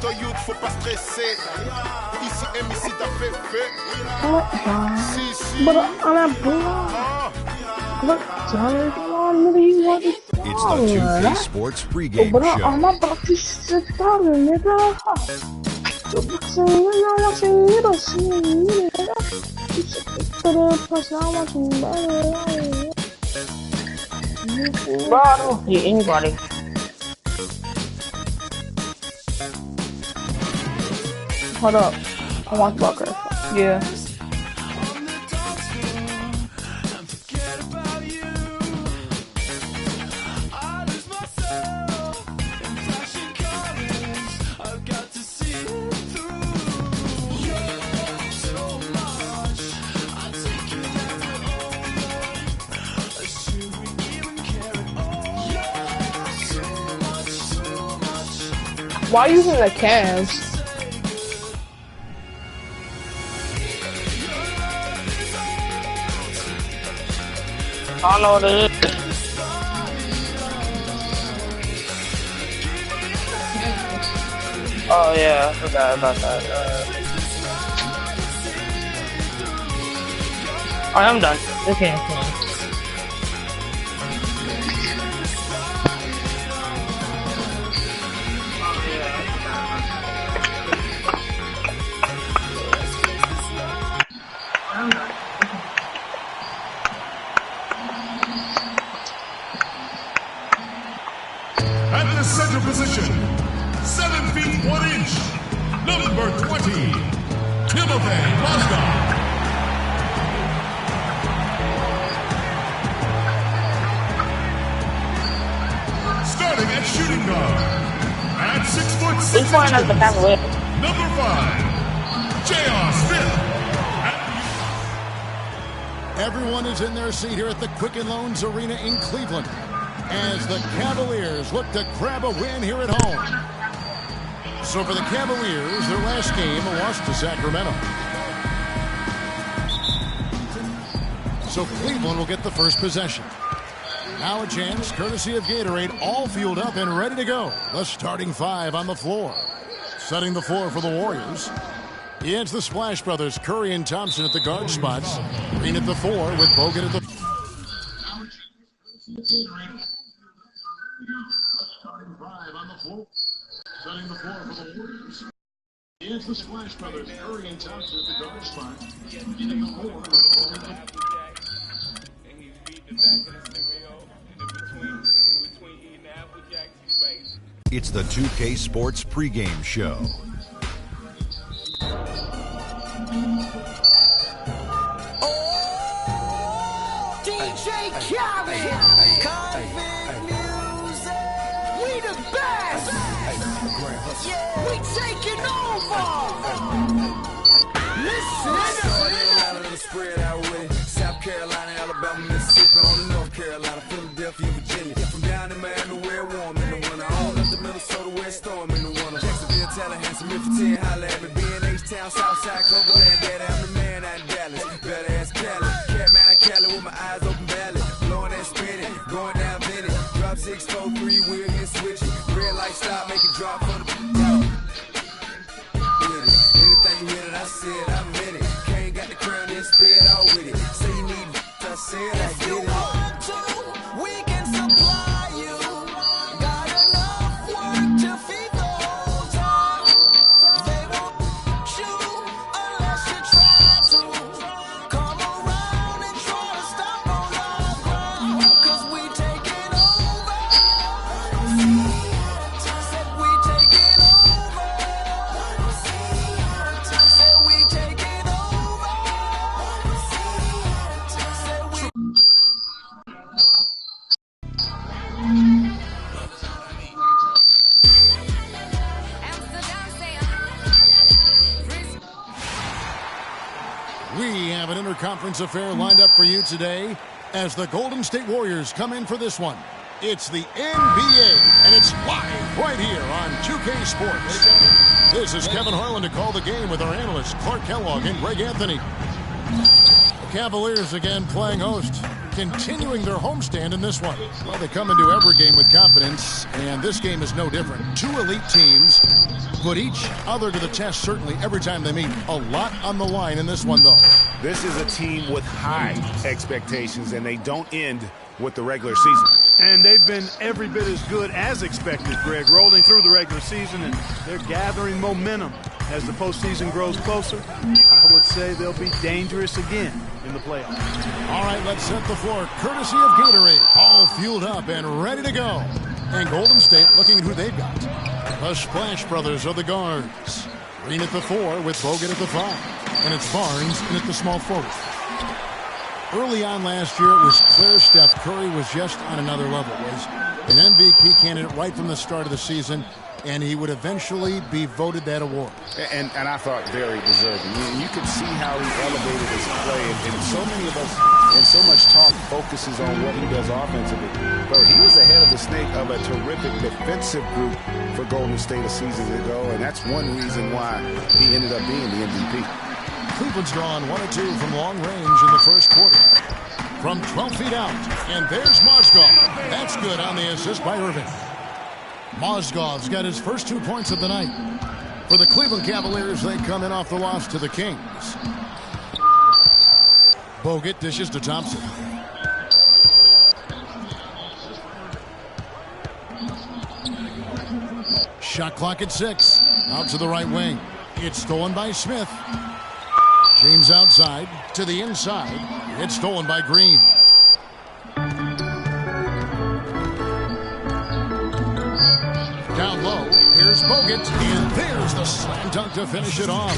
Toi, youth, faut pas stresser. Ici, ici, t'as fait. Si. But I'm It's the 2K Sports pregame show. Ama bak işte tanrım ne daha. Çok seviyorum seni seni. Bro, you anybody? Hold up, I want Bucker. Yeah. Why are you using the cans? I don't know what it is. Oh yeah, I forgot about that. Alright, I'm done. Okay. At the center position, 7 feet 1 inch, number 20, Timothy Mozgov. Starting at shooting guard, at 6 foot 6 inches, number 5, J.R. Smith. Everyone is in their seat here at the Quicken Loans Arena in Cleveland as the Cavaliers look to grab a win here at home. So for the Cavaliers, their last game lost to Sacramento. So Cleveland will get the first possession. Now a chance, courtesy of Gatorade, all fueled up and ready to go. The starting 5 on the floor. Setting the floor for the Warriors. It's the Splash Brothers, Curry and Thompson at the guard spots. Green at the 4 with Bogut at the... Starting 5 on the floor. Setting the floor for the Warriors. It's the Splash Brothers, Curry and Thompson at the guard spots. Green at the 4 with Bogut. It's the 2K Sports pregame show. DJ Khaled, Convict Music, we the best, we taking over. Listen, spread out with it. South Carolina, Alabama, Mississippi, on the North Carolina, Philadelphia, Virginia. From down in Miami, where warm in the winter, on up to Minnesota, where storm in the winter. Jacksonville, Tallahassee, Memphis, 10, holla at me, B&H Town, Southside, Cloverland, Daddy, I'm the man out in Dallas, better ass Cali, Catman, Cali with my eyes open valley, blowing and spinning, going down Bennett, drop 6, 4, 3, wheel hit switching, red light stop, make it drop for the anything you hear that I said, I meant it. Can't got the crown, then spit out with it. Say you need I said I did it. Want to, we can supply you. Got enough work to feed the whole town. They won't shoot unless you try to. Come around and try to stop on our ground. Cause we taking over. Said we taking over. Said we taking over. Said we We have an interconference affair lined up for you today as the Golden State Warriors come in for this one. It's the NBA, and it's live right here on 2K Sports. This is Kevin Harlan to call the game with our analysts Clark Kellogg and Greg Anthony. The Cavaliers again playing host, continuing their homestand in this one. Well, they come into every game with confidence, and this game is no different. Two elite teams put each other to the test, certainly, every time they meet. A lot on the line in this one, though. This is a team with high expectations, and they don't end with the regular season. And they've been every bit as good as expected, Greg, rolling through the regular season, and they're gathering momentum as the postseason grows closer. I would say they'll be dangerous again in the playoffs. All right, let's set the floor. Courtesy of Gatorade, all fueled up and ready to go. And Golden State looking at who they've got. The Splash Brothers are the guards. Green at the 4 with Bogut at the 5. And it's Barnes in at the small forward. Early on last year, it was clear Steph Curry was just on another level. Was an MVP candidate right from the start of the season, and he would eventually be voted that award. And I thought very deserving. You could see how he elevated his play, and so many of us, and so much talk focuses on what he does offensively. But he was ahead of the snake of a terrific defensive group for Golden State a season ago, and that's one reason why he ended up being the MVP. Cleveland's drawn 1 or 2 from long range in the first quarter. From 12 feet out, and there's Mozgov. That's good on the assist by Irving. Mozgov's got his first 2 points of the night. For the Cleveland Cavaliers, they come in off the loss to the Kings. Bogut dishes to Thompson. Shot clock at 6. Out to the right wing. It's stolen by Smith. James outside to the inside. It's stolen by Green. Down low, here's Bogut, and there's the slam dunk to finish it off.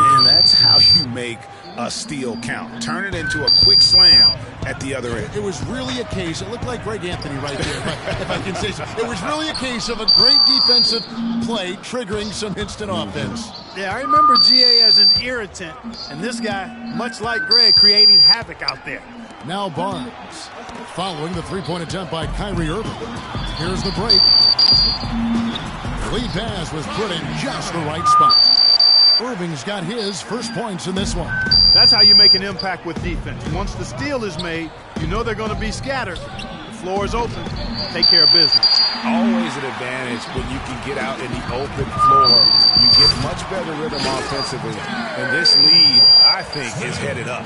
And that's how you make a steal count. Turn it into a quick slam at the other end. It was really a case, it looked like Greg Anthony right there, if I can say so. It was really a case of a great defensive play triggering some instant offense. Yeah, I remember GA as an irritant, and this guy, much like Greg, creating havoc out there. Now Barnes, following the three-point attempt by Kyrie Irving. Here's the break. The lead pass was put in just the right spot. Irving's got his first points in this one. That's how you make an impact with defense. Once the steal is made, you know they're going to be scattered. The floor is open. Take care of business. Always an advantage when you can get out in the open floor. You get much better rhythm offensively. And this lead, I think, is headed up.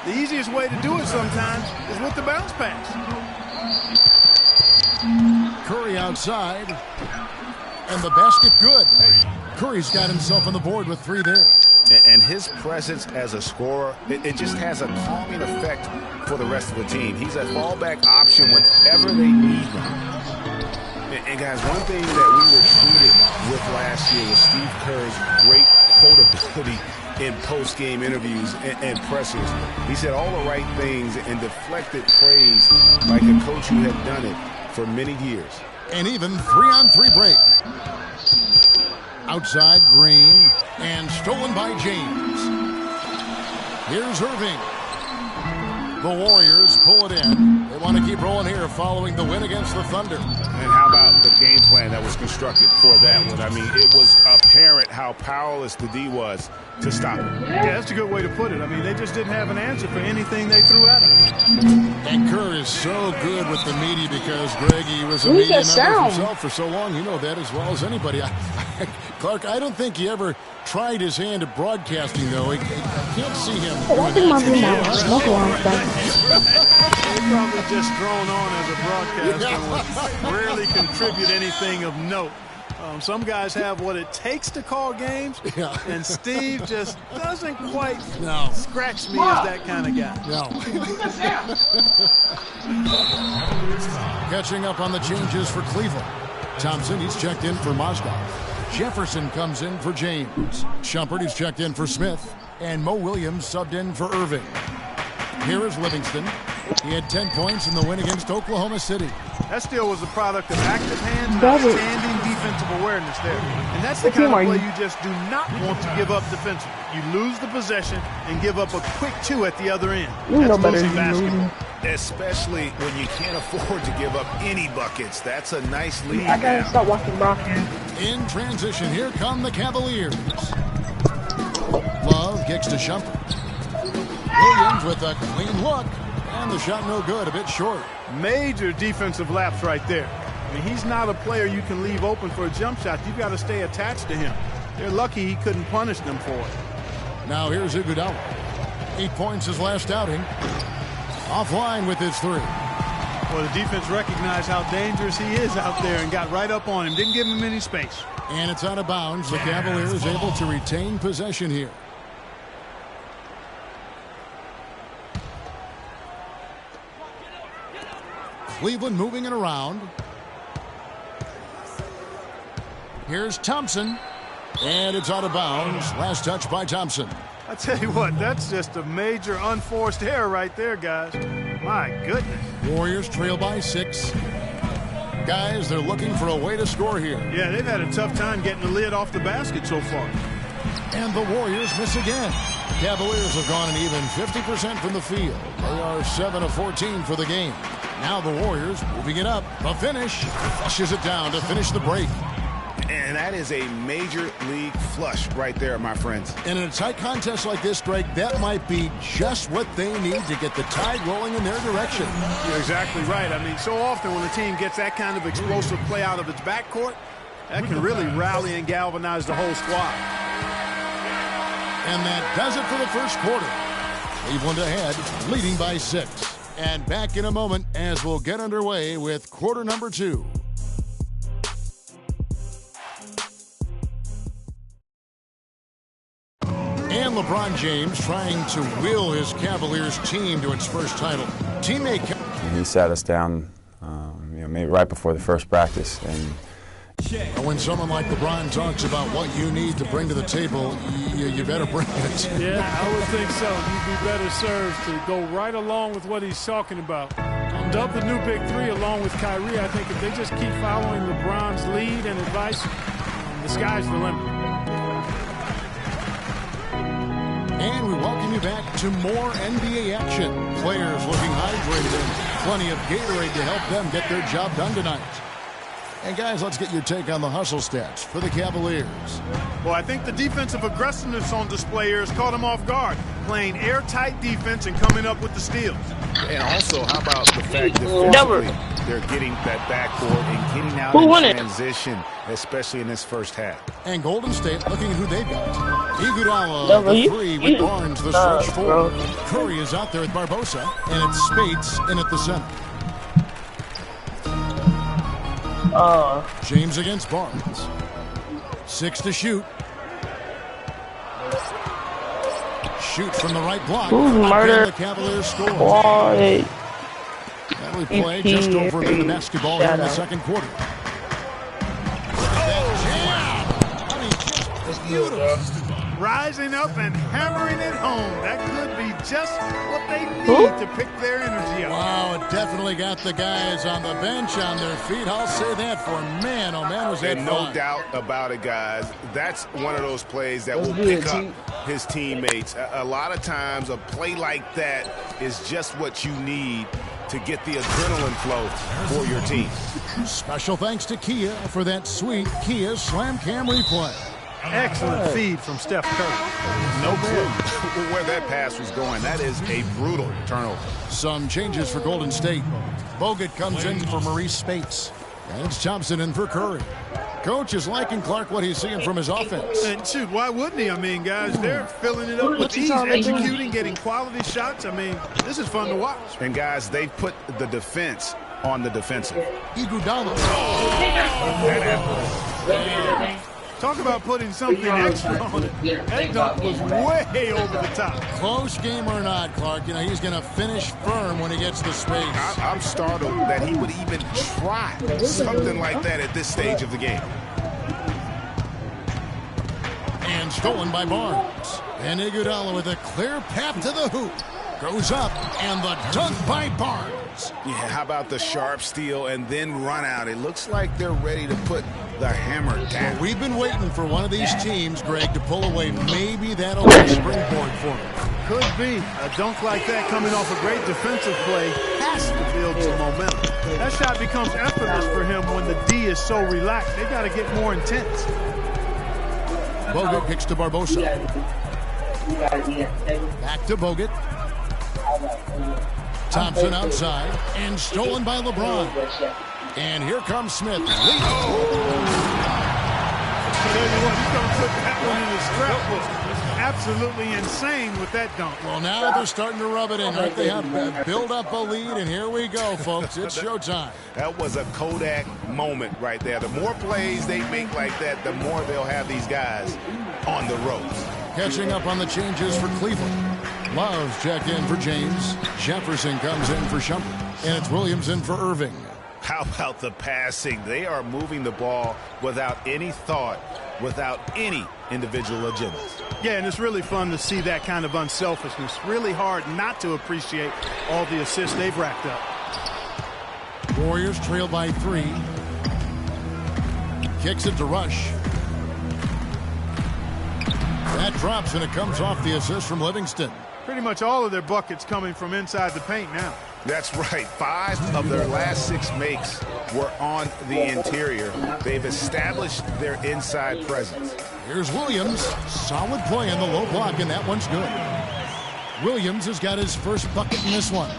The easiest way to do it sometimes is with the bounce pass. Curry outside. And the basket good. Curry's got himself on the board with 3 there. And his presence as a scorer, it just has a calming effect for the rest of the team. He's a fallback option whenever they need him. And guys, one thing that we were treated with last year was Steve Kerr's great quotability in post-game interviews and pressers. He said all the right things and deflected praise like a coach who had done it for many years. And even 3-on-3 break. Outside, Green, and stolen by James. Here's Irving. The Warriors pull it in. They want to keep rolling here following the win against the Thunder. And how about the game plan that was constructed for that one? I mean, it was apparent how powerless the D was to stop it. Yeah, that's a good way to put it. I mean, they just didn't have an answer for anything they threw at him. And Kerr is so good with the media because, Greg, he was a media member himself for so long. You know that as well as anybody. Clark, I don't think he ever tried his hand at broadcasting, though. I can't see him. I think my room now is smoke alarm stuff. He probably just thrown on as a broadcaster and would rarely contribute anything of note. Some guys have what it takes to call games, and Steve just doesn't quite scratch me as that kind of guy. No. Catching up on the changes for Cleveland. Thompson, he's checked in for Mozgov. Jefferson comes in for James. Shumpert, he's checked in for Smith. And Mo Williams subbed in for Irving. Here is Livingston. He had 10 points in the win against Oklahoma City. That still was a product of active hands and outstanding defensive awareness there. And that's the kind of play you just do not want to give up defensively. You lose the possession and give up a quick 2 at the other end. That's losing basketball. Especially when you can't afford to give up any buckets. That's a nice lead. I gotta start watching Brockton. In transition, here come the Cavaliers. Love kicks to Shumpert. Williams with a clean look. And the shot no good, a bit short. Major defensive lapse right there. I mean, he's not a player you can leave open for a jump shot. You've got to stay attached to him. They're lucky he couldn't punish them for it. Now here's Iguodala. 8 points his last outing. Offline with his three. Well, the defense recognized how dangerous he is out there and got right up on him. Didn't give him any space. And it's out of bounds. The Cavaliers able to retain possession here. Cleveland moving it around. Here's Thompson. And it's out of bounds. Last touch by Thompson. I tell you what, that's just a major unforced error right there, guys. My goodness. Warriors trail by 6. Guys, they're looking for a way to score here. Yeah, they've had a tough time getting the lid off the basket so far. And the Warriors miss again. Cavaliers have gone an even 50% from the field. They are 7 of 14 for the game. Now the Warriors moving it up. The finish flushes it down to finish the break. And that is a major league flush right there, my friends. And in a tight contest like this, Greg, that might be just what they need to get the tide rolling in their direction. You're exactly right. I mean, so often when a team gets that kind of explosive play out of its backcourt, that can really rally and galvanize the whole squad. And that does it for the first quarter. Cleveland ahead, leading by 6. And back in a moment as we'll get underway with quarter number 2. And LeBron James trying to will his Cavaliers team to its first title. Teammate. He sat us down, maybe right before the first practice. And when someone like LeBron talks about what you need to bring to the table, you better bring it. Yeah, I would think so. You'd be better served to go right along with what he's talking about. Dub the new big three along with Kyrie. I think if they just keep following LeBron's lead and advice, the sky's the limit. And we welcome you back to more NBA action. Players looking hydrated and plenty of Gatorade to help them get their job done tonight. And guys, let's get your take on the hustle stats for the Cavaliers. Well, I think the defensive aggressiveness on display here has caught them off guard, playing airtight defense and coming up with the steals. And also, how about the fact defensively, they're getting that backcourt and getting out in transition, especially in this first half. And Golden State looking at who they've got. Iguodala, the 3 with Barnes, the stretch 4. Curry is out there with Barbosa, and it's Spates in at the center. James against Barnes. 6 to shoot. Shoot from the right block. Murder. The Cavaliers score. Boy. That'll play just over a minute of basketball here in the second quarter. That jam. I mean, just beautiful. Rising up and hammering it home. That could be just what they need to pick their energy up. Wow, it definitely got the guys on the bench on their feet. I'll say that for man. Oh, man, was that fun. No doubt about it, guys. That's one of those plays that will pick up his teammates. A lot of times, a play like that is just what you need to get the adrenaline flow for your team. Special thanks to Kia for that sweet Kia Slam Cam replay. Excellent feed from Steph Curry. No clue where that pass was going. That is a brutal turnover. Some changes for Golden State. Bogut comes in for Maurice Spates. And it's Thompson in for Curry. Coach is liking Clark what he's seeing from his offense. And shoot, why wouldn't he? I mean, guys, they're filling it up with ease, executing, getting quality shots. I mean, this is fun to watch. And guys, they've put the defense on the defensive. Iguodala. Talk about putting something extra on it. That dunk was way over the top. Close game or not, Clark, he's going to finish firm when he gets the space. I'm startled that he would even try something like that at this stage of the game. And stolen by Barnes. And Iguodala with a clear path to the hoop. Goes up, and the dunk by Barnes. Yeah, how about the sharp steal and then run out? It looks like they're ready to put the hammer down. Well, we've been waiting for one of these teams, Greg, to pull away. Maybe that'll be a springboard for them. Could be. A dunk like that coming off a great defensive play has to build some momentum. That shot becomes effortless for him when the D is so relaxed. They got to get more intense. Bogut kicks to Barbosa. Back to Bogut. Thompson outside and stolen by LeBron. And here comes Smith. So there you go. He's going to put that one in the scrapbook. Absolutely insane with that dunk. Well, now they're starting to rub it in. Right? They have build up a lead, and here we go, folks. It's showtime. That was a Kodak moment right there. The more plays they make like that, the more they'll have these guys on the ropes. Catching up on the changes for Cleveland. Love check in for James. Jefferson comes in for Shumpert. And it's Williams in for Irving. How about the passing? They are moving the ball without any thought, without any individual agendas. Yeah, and it's really fun to see that kind of unselfishness. Really hard not to appreciate all the assists they've racked up. Warriors trail by 3. Kicks it to Rush. That drops, and it comes off the assist from Livingston. Pretty much all of their buckets coming from inside the paint now. That's right. 5 of their last 6 makes were on the interior. They've established their inside presence. Here's Williams. Solid play in the low block, and that one's good. Williams has got his first bucket in this one.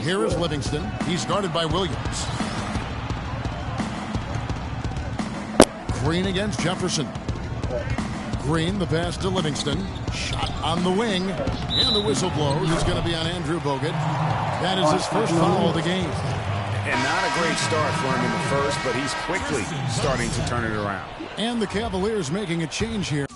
Here is Livingston. He's guarded by Williams. Green against Jefferson. Green, the pass to Livingston. Shot on the wing. And the whistle blows. It's going to be on Andrew Bogut. That is his first foul of the game. And not a great start for him in the first, but he's quickly starting to turn it around. And the Cavaliers making a change here.